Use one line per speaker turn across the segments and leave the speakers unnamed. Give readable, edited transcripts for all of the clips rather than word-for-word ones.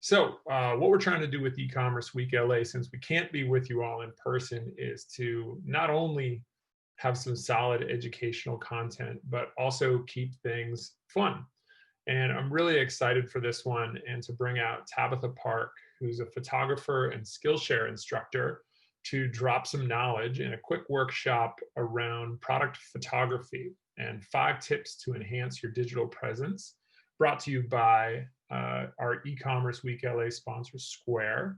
What we're trying to do with e-commerce week LA, since we can't be with you all in person, is to not only have some solid educational content, but also keep things fun. And I'm really excited for this one and to bring out Tabitha Park, who's a photographer and Skillshare instructor, to drop some knowledge in a quick workshop around product photography and 5 tips to enhance your digital presence, brought to you by our e-commerce week LA sponsor Square.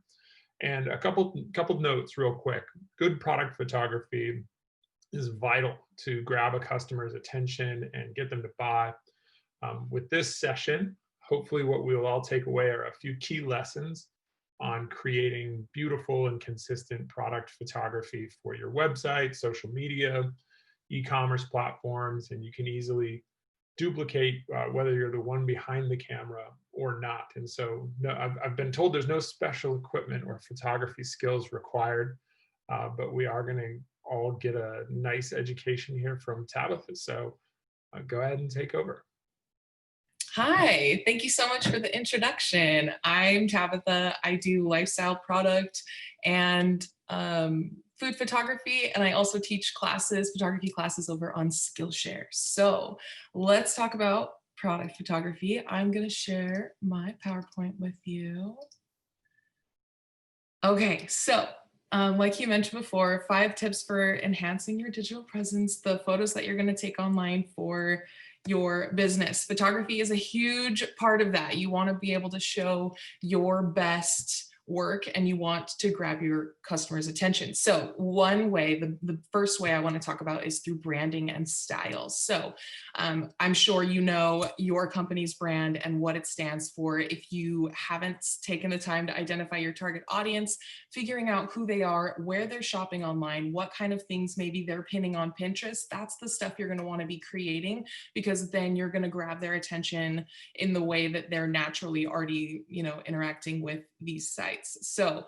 And a couple notes real quick. Good product photography is vital to grab a customer's attention and get them to buy. With this session, hopefully what we will all take away are a few key lessons on creating beautiful and consistent product photography for your website, social media, e-commerce platforms, and you can easily duplicate whether you're the one behind the camera or not. And so no, I've been told there's no special equipment or photography skills required, but we are going to all get a nice education here from Tabitha. So go ahead and take over.
Hi, thank you so much for the introduction. I'm Tabitha. I do lifestyle product and food photography, and I also teach classes, photography classes over on Skillshare. So let's talk about product photography. I'm going to share my PowerPoint with you. Okay, so like you mentioned before, 5 tips for enhancing your digital presence, the photos that you're going to take online for your business. Photography is a huge part of that. You want to be able to show your best work and you want to grab your customers' attention. So one way, the first way I want to talk about is through branding and style. So I'm sure you know your company's brand and what it stands for. If you haven't taken the time to identify your target audience, figuring out who they are, where they're shopping online, what kind of things maybe they're pinning on Pinterest, that's the stuff you're going to want to be creating, because then you're going to grab their attention in the way that they're naturally already, interacting with these sites. So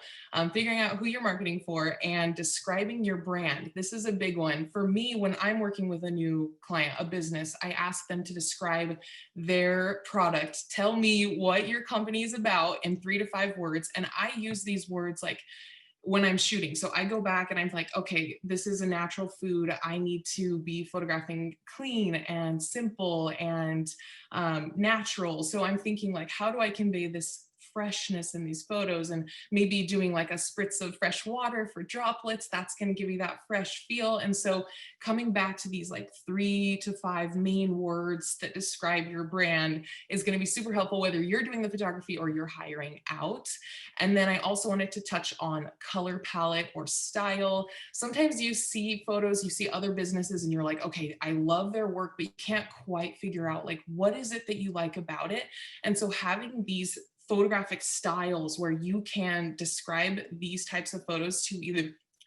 figuring out who you're marketing for and describing your brand. This is a big one. For me, when I'm working with a new client, a business, I ask them to describe their product. Tell me what your company is about in 3 to 5 words. And I use these words like when I'm shooting. So I go back and I'm like, okay, this is a natural food. I need to be photographing clean and simple and natural. So I'm thinking like, how do I convey this freshness in these photos, and maybe doing like a spritz of fresh water for droplets, that's going to give you that fresh feel. And so coming back to these like 3 to 5 main words that describe your brand is going to be super helpful, whether you're doing the photography or you're hiring out. And then I also wanted to touch on color palette or style. Sometimes you see photos, you see other businesses and you're like, okay, I love their work, but you can't quite figure out like, what is it that you like about it? And so having these photographic styles where you can describe these types of photos to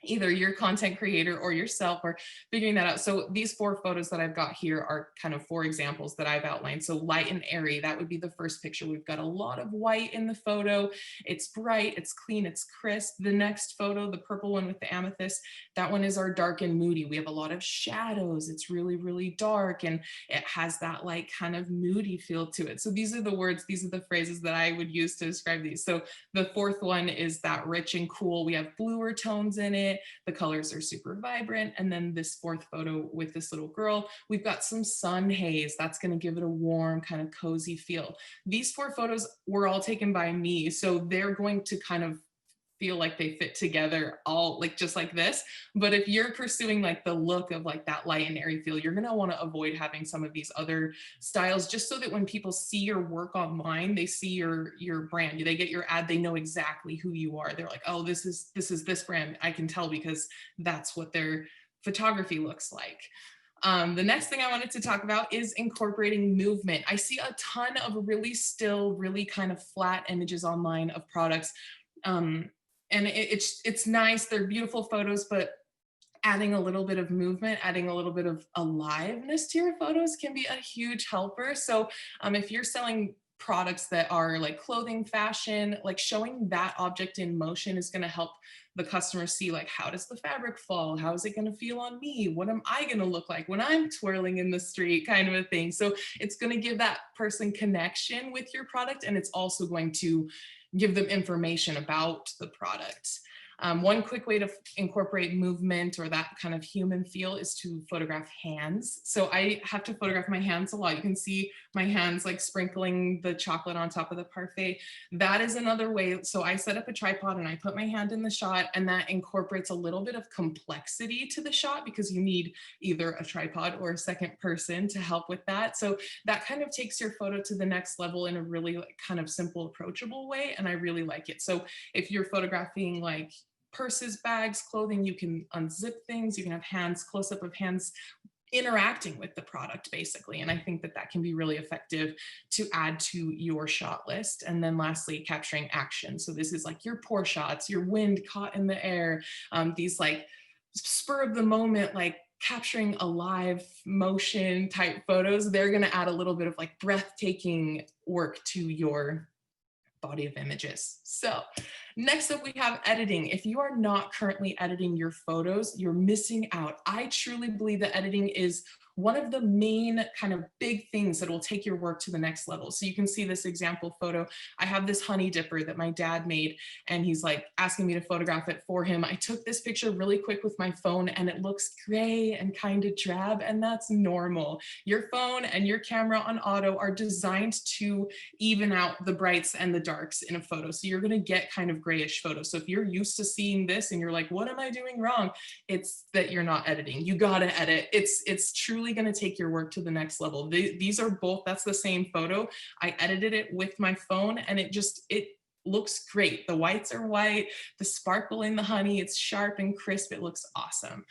either your content creator or yourself, or figuring that out. So these 4 photos that I've got here are kind of 4 examples that I've outlined. So light and airy, that would be the first picture. We've got a lot of white in the photo. It's bright, it's clean, it's crisp. The next photo, the purple one with the amethyst, that one is our dark and moody. We have a lot of shadows. It's really, really dark and it has that like kind of moody feel to it. So these are the words, these are the phrases that I would use to describe these. So the 4th one is that rich and cool. We have bluer tones in it. The colors are super vibrant. And then this 4th photo with this little girl, we've got some sun haze. That's going to give it a warm, kind of cozy feel. These 4 photos were all taken by me. So they're going to kind of feel like they fit together all like just like this. But if you're pursuing like the look of like that light and airy feel, you're going to want to avoid having some of these other styles, just so that when people see your work online, they see your brand, they get your ad, they know exactly who you are. They're like, oh, this is this brand. I can tell because that's what their photography looks like. The next thing I wanted to talk about is incorporating movement. I see a ton of really still really kind of flat images online of products. And it's nice, they're beautiful photos, but adding a little bit of movement, adding a little bit of aliveness to your photos can be a huge helper. So if you're selling products that are like clothing, fashion, like showing that object in motion is going to help the customer see like, how does the fabric fall? How is it going to feel on me? What am I going to look like when I'm twirling in the street, kind of a thing. So it's going to give that person connection with your product, and it's also going to give them information about the product. One quick way to incorporate movement or that kind of human feel is to photograph hands. So I have to photograph my hands a lot. You can see my hands like sprinkling the chocolate on top of the parfait. That is another way. So I set up a tripod and I put my hand in the shot, and that incorporates a little bit of complexity to the shot because you need either a tripod or a second person to help with that. So that kind of takes your photo to the next level in a really like kind of simple, approachable way. And I really like it. So if you're photographing like purses, bags, clothing, you can unzip things, you can have hands, close up of hands interacting with the product basically. And I think that that can be really effective to add to your shot list. And then lastly, capturing action. So this is like your pour shots, your wind caught in the air, these like spur of the moment, like capturing a live motion type photos. They're going to add a little bit of like breathtaking work to your body of images. So next up we have editing. If you are not currently editing your photos, you're missing out. I truly believe that editing is one of the main kind of big things that will take your work to the next level. So you can see this example photo. I have this honey dipper that my dad made, and he's like asking me to photograph it for him. I took this picture really quick with my phone and it looks gray and kind of drab, and that's normal. Your phone and your camera on auto are designed to even out the brights and the darks in a photo. So you're gonna get kind of grayish photos. So if you're used to seeing this and you're like, what am I doing wrong? It's that you're not editing. You gotta edit. It's truly going to take your work to the next level. These are both, that's the same photo. I edited it with my phone and it looks great. The whites are white, the sparkle in the honey, it's sharp and crisp. It looks awesome.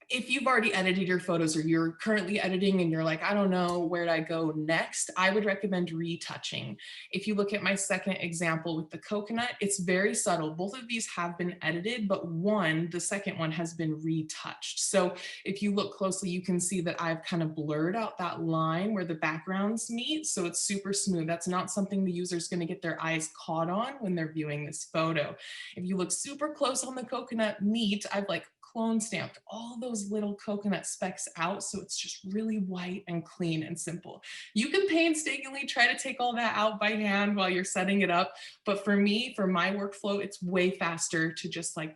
If you've already edited your photos or you're currently editing and you're like, I don't know where I go next, I would recommend retouching. If you look at my second example with the coconut, it's very subtle. Both of these have been edited, but the second one has been retouched. So if you look closely, you can see that I've kind of blurred out that line where the backgrounds meet. So it's super smooth. That's not something the user's going to get their eyes caught on when they're viewing this photo. If you look super close on the coconut meat, I've like clone stamped all those little coconut specks out, so it's just really white and clean and simple. You can painstakingly try to take all that out by hand while you're setting it up, but for me, for my workflow, it's way faster to just like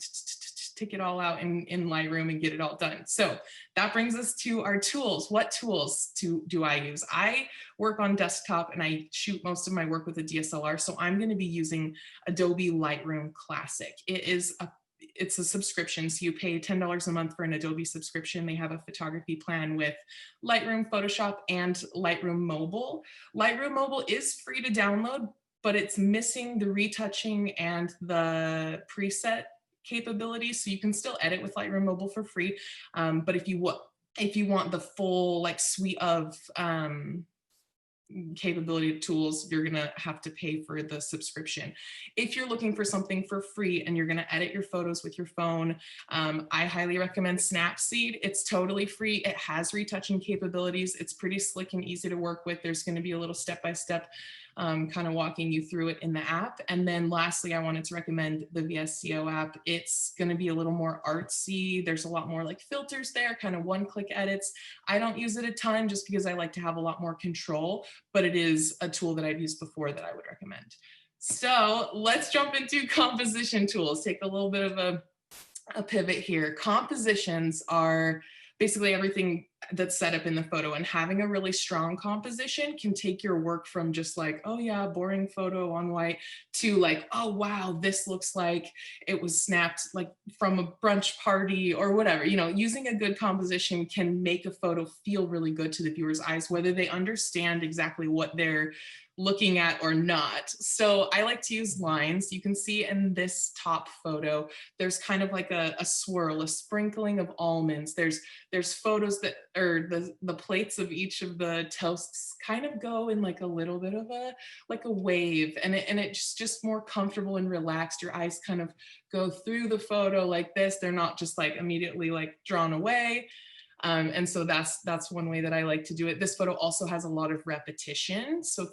tick it all out in Lightroom and get it all done. So that brings us to our tools. What tools do I use? I work on desktop and I shoot most of my work with a DSLR, so I'm going to be using Adobe Lightroom Classic. It's a subscription, so you pay $10 a month for an Adobe subscription. They have a photography plan with Lightroom, Photoshop, and Lightroom Mobile. Lightroom Mobile is free to download, but it's missing the retouching and the preset capabilities, so you can still edit with Lightroom Mobile for free. But if you want the full like suite of capability of tools, you're gonna have to pay for the subscription. If you're looking for something for free and you're gonna edit your photos with your phone, I highly recommend Snapseed. It's totally free. It has retouching capabilities. It's pretty slick and easy to work with. There's gonna be a little step-by-step kind of walking you through it in the app. And then lastly, I wanted to recommend the VSCO app. It's going to be a little more artsy. There's a lot more like filters there, kind of one-click edits. I don't use it a ton just because I like to have a lot more control, but it is a tool that I've used before that I would recommend. So let's jump into composition tools. Take a little bit of a pivot here. Compositions are basically everything that's set up in the photo, and having a really strong composition can take your work from just like, oh yeah, boring photo on white, to like, oh wow, this looks like it was snapped like from a brunch party or whatever. You know, using a good composition can make a photo feel really good to the viewer's eyes, whether they understand exactly what they're looking at or not. So I like to use lines. You can see in this top photo, there's kind of like a swirl, a sprinkling of almonds. There's photos that, or the plates of each of the toasts kind of go in like a little bit of a wave, and it's just more comfortable and relaxed. Your eyes kind of go through the photo like this. They're not just like immediately like drawn away. And so that's one way that I like to do it. This photo also has a lot of repetition. So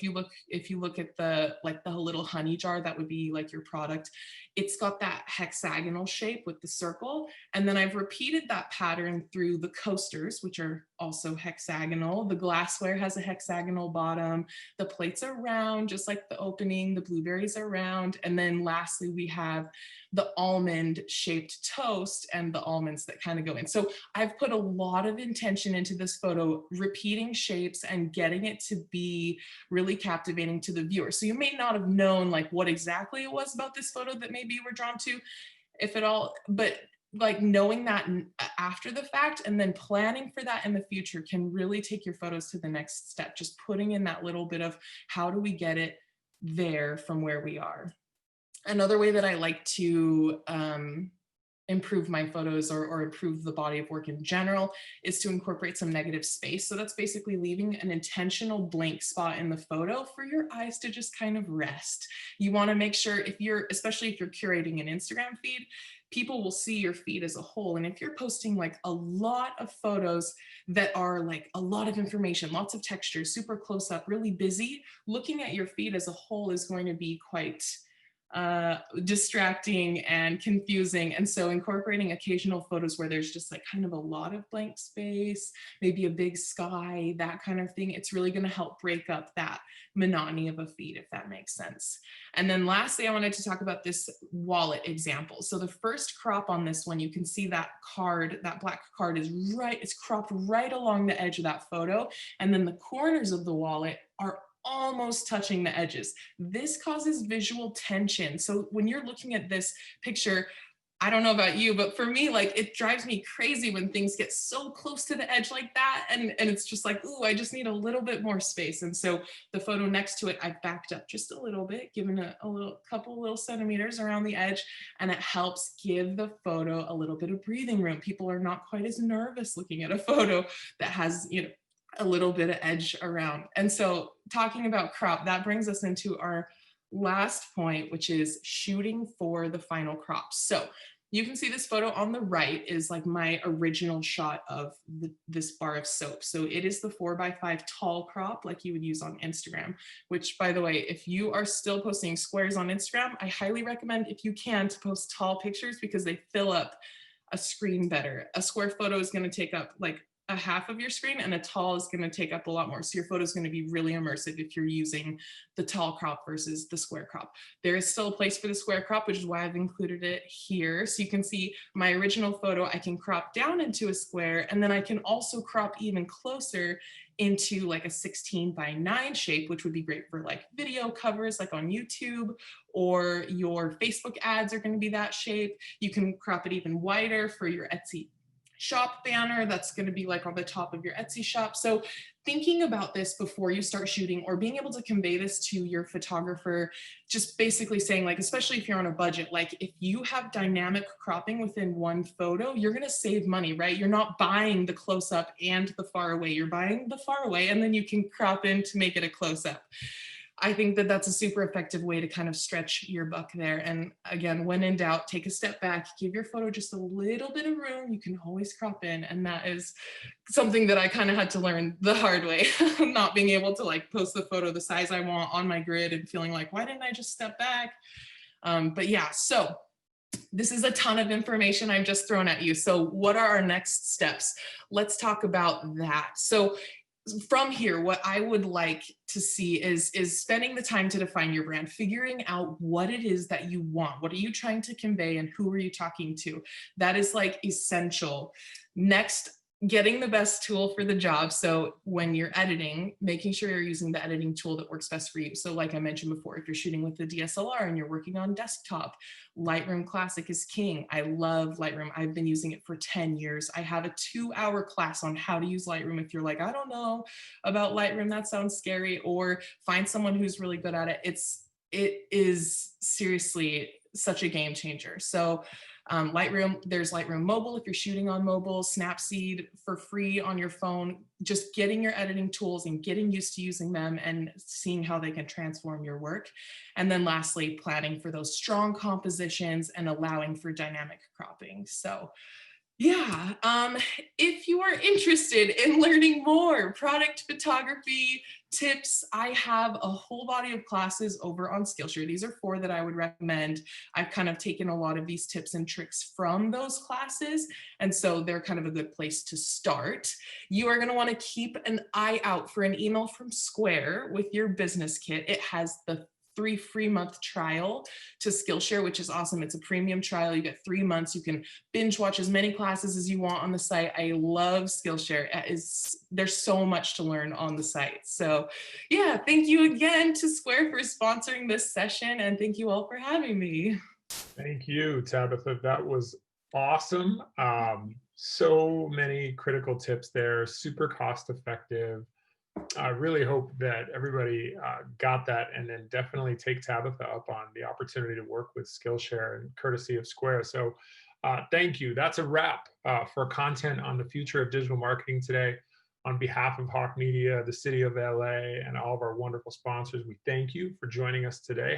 if you look at the little honey jar, that would be like your product. It's got that hexagonal shape with the circle. And then I've repeated that pattern through the coasters, which are also hexagonal. The glassware has a hexagonal bottom. The plates are round, just like the opening. The blueberries are round. And then lastly, we have the almond shaped toast and the almonds that kind of go in. So I've put a lot of intention into this photo, repeating shapes and getting it to be really captivating to the viewer. So you may not have known like what exactly it was about this photo that maybe you were drawn to, if at all, but like knowing that after the fact and then planning for that in the future can really take your photos to the next step. Just putting in that little bit of how do we get it there from where we are. Another way that I like to improve my photos or improve the body of work in general is to incorporate some negative space. So that's basically leaving an intentional blank spot in the photo for your eyes to just kind of rest. You want to make sure especially if you're curating an Instagram feed, people will see your feed as a whole. And if you're posting like a lot of photos that are like a lot of information, lots of texture, super close up, really busy, looking at your feed as a whole is going to be quite distracting and confusing. And so incorporating occasional photos where there's just like kind of a lot of blank space, maybe a big sky, that kind of thing, it's really going to help break up that monotony of a feed, if that makes sense. And then lastly, I wanted to talk about this wallet example. So the first crop on this one, you can see that card, that black card it's cropped right along the edge of that photo. And then the corners of the wallet are almost touching the edges. This causes visual tension. So when you're looking at this picture, I don't know about you, but for me, like it drives me crazy when things get so close to the edge like that. And it's just like, ooh, I just need a little bit more space. And so the photo next to it, I've backed up just a little bit, given a couple little centimeters around the edge, and it helps give the photo a little bit of breathing room. People are not quite as nervous looking at a photo that has, a little bit of edge around. And so talking about crop, that brings us into our last point, which is shooting for the final crop. So you can see this photo on the right is like my original shot of this bar of soap. So it is the 4x5 tall crop like you would use on Instagram, which by the way, if you are still posting squares on Instagram, I highly recommend if you can to post tall pictures because they fill up a screen better. A square photo is going to take up like a half of your screen and a tall is going to take up a lot more. So your photo is going to be really immersive if you're using the tall crop versus the square crop. There is still a place for the square crop, which is why I've included it here. So you can see my original photo, I can crop down into a square and then I can also crop even closer into like a 16:9 shape, which would be great for like video covers like on YouTube, or your Facebook ads are going to be that shape. You can crop it even wider for your Etsy shop banner that's going to be like on the top of your Etsy shop. So thinking about this before you start shooting or being able to convey this to your photographer, just basically saying like, especially if you're on a budget, like if you have dynamic cropping within one photo, you're going to save money, right? You're not buying the close up and the far away, you're buying the far away and then you can crop in to make it a close up. I think that that's a super effective way to kind of stretch your buck there. And again, when in doubt, take a step back, give your photo just a little bit of room. You can always crop in. And that is something that I kind of had to learn the hard way, not being able to like post the photo the size I want on my grid and feeling like, why didn't I just step back? But yeah, so this is a ton of information I've just thrown at you. So what are our next steps? Let's talk about that. So from here, what I would like to see is spending the time to define your brand, figuring out what it is that you want. What are you trying to convey and who are you talking to? That is like essential. Next, getting the best tool for the job. So when you're editing, making sure you're using the editing tool that works best for you. So like I mentioned before, if you're shooting with the DSLR and you're working on desktop, Lightroom Classic is king. I love Lightroom. I've been using it for 10 years. I have a 2-hour class on how to use Lightroom. If you're like, I don't know about Lightroom, that sounds scary, or find someone who's really good at it. It is seriously such a game changer. So Lightroom, there's Lightroom Mobile if you're shooting on mobile, Snapseed for free on your phone, just getting your editing tools and getting used to using them and seeing how they can transform your work. And then lastly, planning for those strong compositions and allowing for dynamic cropping. So Yeah, if you are interested in learning more product photography tips, I have a whole body of classes over on Skillshare. These are four that I would recommend. I've kind of taken a lot of these tips and tricks from those classes, and so they're kind of a good place to start. You are going to want to keep an eye out for an email from Square with your business kit. It has the 3 free month trial to Skillshare, which is awesome. It's a premium trial. You get 3 months. You can binge watch as many classes as you want on the site. I love Skillshare. There's so much to learn on the site. So yeah, thank you again to Square for sponsoring this session, and thank you all for having me.
Thank you, Tabitha. That was awesome. So many critical tips there, super cost effective. I really hope that everybody got that, and then definitely take Tabitha up on the opportunity to work with Skillshare and courtesy of Square. So thank you. That's a wrap for content on the future of digital marketing today. On behalf of Hawke Media, the city of LA, and all of our wonderful sponsors, we thank you for joining us today.